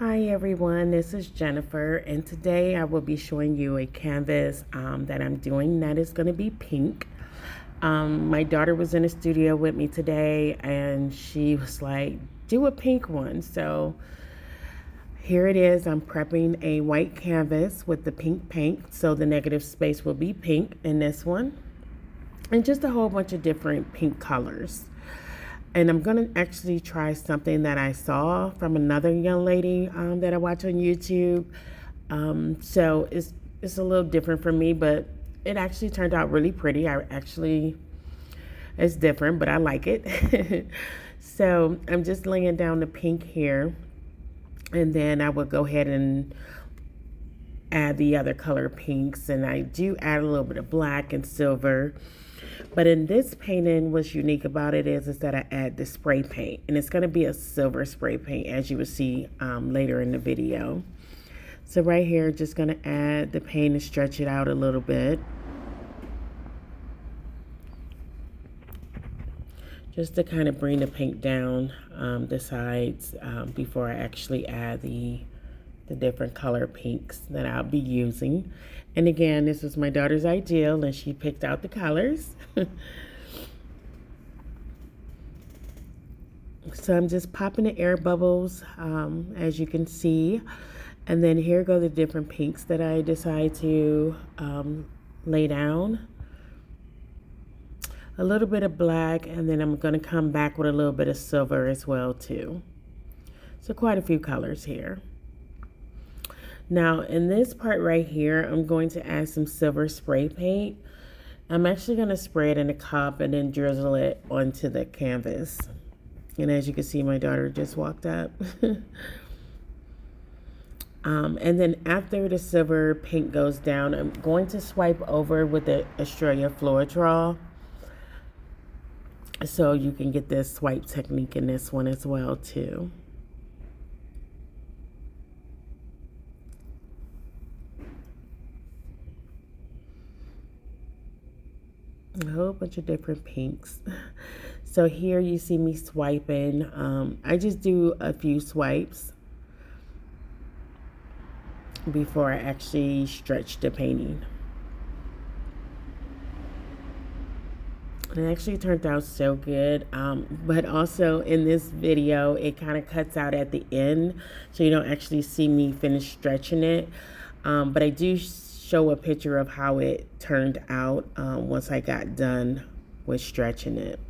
Hi everyone, this is Jennifer, and today I will be showing you a canvas that I'm doing that is going to be pink. My daughter was in the studio with me today and she was like, do a pink one. So here it is. I'm prepping a white canvas with the pink paint, so the negative space will be pink in this one, and just a whole bunch of different pink colors. And I'm going to actually try something that I saw from another young lady that I watch on YouTube. So it's a little different for me, but it actually turned out really pretty. It's different, but I like it. So I'm just laying down the pink here, and then I will go ahead and add the other color pinks, and I do add a little bit of black and silver. But in this painting, what's unique about it is that I add the spray paint, and it's going to be a silver spray paint, as you will see later in the video. So right here, just going to add the paint and stretch it out a little bit, just to kind of bring the paint down the sides before I actually add the different color pinks that I'll be using. And again, this was my daughter's ideal, and she picked out the colors. So I'm just popping the air bubbles, as you can see. And then here go the different pinks that I decide to lay down. A little bit of black, and then I'm going to come back with a little bit of silver as well too. So quite a few colors here. Now in this part right here, I'm going to add some silver spray paint. I'm actually going to spray it in a cup and then drizzle it onto the canvas. And as you can see, my daughter just walked up. And then after the silver paint goes down, I'm going to swipe over with the Australia Floetrol, so you can get this swipe technique in this one as well too. A whole bunch of different pinks. So here you see me swiping. I just do a few swipes before I actually stretch the painting. It actually turned out so good, but also in this video it kind of cuts out at the end, so you don't actually see me finish stretching it, but I do show a picture of how it turned out once I got done with stretching it.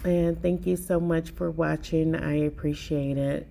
And thank you so much for watching. I appreciate it.